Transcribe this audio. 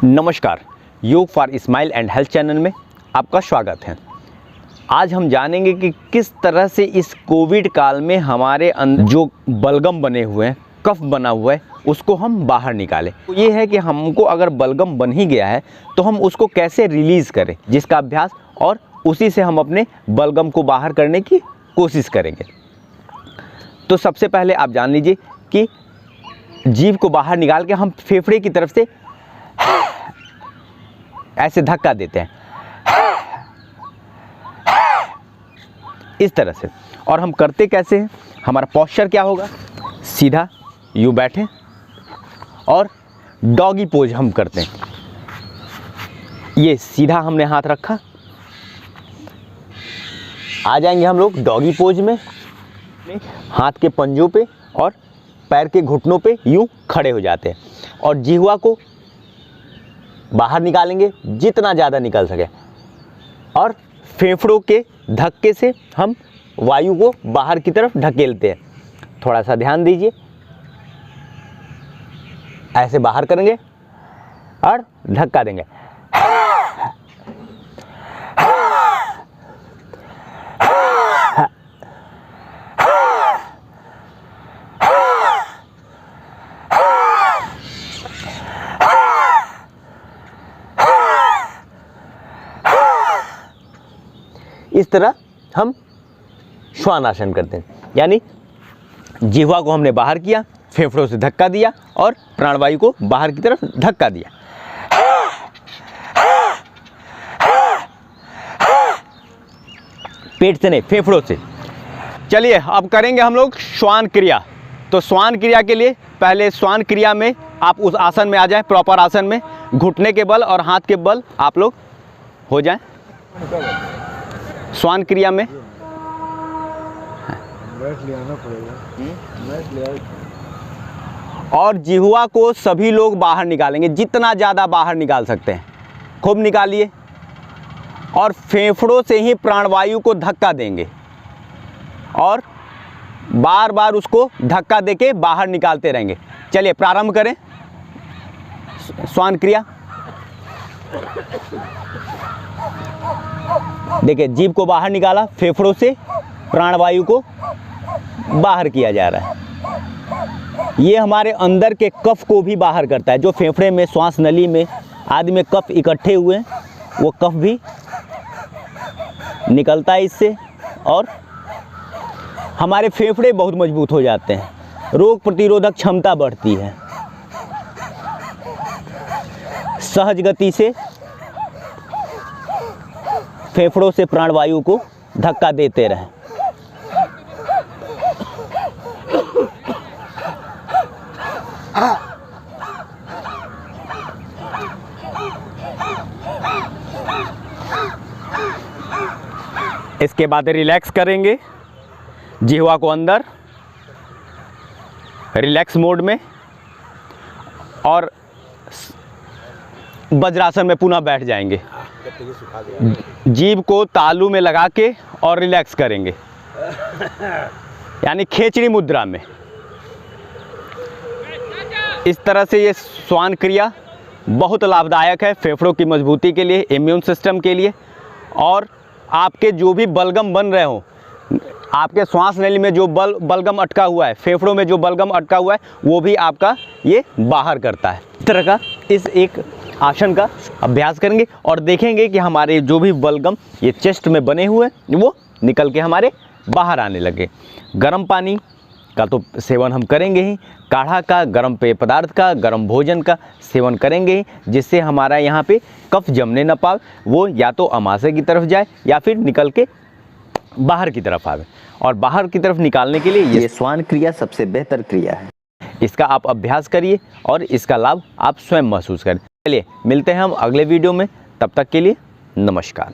नमस्कार, योग for smile and health channel में आपका स्वागत है। आज हम जानेंगे कि किस तरह से इस कोविड काल में हमारे अंदर जो बलगम बने हुए हैं, कफ बना हुआ है, उसको हम बाहर निकालें। तो ये है कि हमको अगर बलगम बन ही गया है तो हम उसको कैसे रिलीज़ करें, जिसका अभ्यास और उसी से हम अपने बलगम को बाहर करने की कोशिश करेंगे। तो सबसे पहले आप जान लीजिए कि जीभ को बाहर निकाल के हम फेफड़े की तरफ से ऐसे धक्का देते हैं, इस तरह से। और हम करते कैसे हैं, हमारा पोस्चर क्या होगा, सीधा यूँ बैठे और डॉगी पोज हम करते हैं। ये सीधा हमने हाथ रखा, आ जाएंगे हम लोग डॉगी पोज में, हाथ के पंजों पे और पैर के घुटनों पे यूँ खड़े हो जाते हैं और जिह्वा को बाहर निकालेंगे जितना ज़्यादा निकल सके और फेफड़ों के धक्के से हम वायु को बाहर की तरफ ढकेलते हैं। थोड़ा सा ध्यान दीजिए, ऐसे बाहर करेंगे और धक्का देंगे। इस तरह हम श्वान आसन करते हैं, यानी जिह्वा को हमने बाहर किया, फेफड़ों से धक्का दिया और प्राणवायु को बाहर की तरफ धक्का दिया। पेट से नहीं, फेफड़ों से। चलिए अब करेंगे हम लोग श्वान क्रिया। तो श्वान क्रिया के लिए पहले श्वान क्रिया में आप उस आसन में आ जाएं, प्रॉपर आसन में, घुटने के बल और हाथ के बल आप लोग हो जाएं। श्वान क्रिया में बैठ लियाना पड़ेगा, और जिह्वा को सभी लोग बाहर निकालेंगे, जितना ज़्यादा बाहर निकाल सकते हैं खूब निकालिए और फेफड़ों से ही प्राणवायु को धक्का देंगे और बार बार उसको धक्का देके बाहर निकालते रहेंगे। चलिए प्रारंभ करें श्वान क्रिया। देखिए, जीभ को बाहर निकाला, फेफड़ों से प्राणवायु को बाहर किया जा रहा है। ये हमारे अंदर के कफ को भी बाहर करता है। जो फेफड़े में, श्वास नली में आदि में कफ इकट्ठे हुए हैं, वो कफ भी निकलता है इससे और हमारे फेफड़े बहुत मजबूत हो जाते हैं, रोग प्रतिरोधक क्षमता बढ़ती है, सहज गति से फेफड़ों से प्राणवायु को धक्का देते रहें। इसके बाद रिलैक्स करेंगे जिह्वा को अंदर, रिलैक्स मोड में, और वज्रासन में पुनः बैठ जाएंगे। जीभ को तालू में लगा के और रिलैक्स करेंगे, यानी खेचड़ी मुद्रा में। इस तरह से ये श्वान क्रिया बहुत लाभदायक है फेफड़ों की मजबूती के लिए, इम्यून सिस्टम के लिए, और आपके जो भी बलगम बन रहे हो, आपके श्वास नली में जो बलगम अटका हुआ है, फेफड़ों में जो बलगम अटका हुआ है, वो भी आपका ये बाहर करता है। इस तरह का इस एक आसन का अभ्यास करेंगे और देखेंगे कि हमारे जो भी बलगम ये चेस्ट में बने हुए हैं वो निकल के हमारे बाहर आने लगे। गर्म पानी का तो सेवन हम करेंगे ही, काढ़ा का, गर्म पेय पदार्थ का, गर्म भोजन का सेवन करेंगे ही, जिससे हमारा यहाँ पे कफ जमने न पाए, वो या तो अमाशय की तरफ जाए या फिर निकल के बाहर की तरफ आवे। और बाहर की तरफ निकालने के लिए ये श्वान क्रिया सबसे बेहतर क्रिया है। इसका आप अभ्यास करिए और इसका लाभ आप स्वयं महसूस करें। चलिए मिलते हैं हम अगले वीडियो में, तब तक के लिए नमस्कार।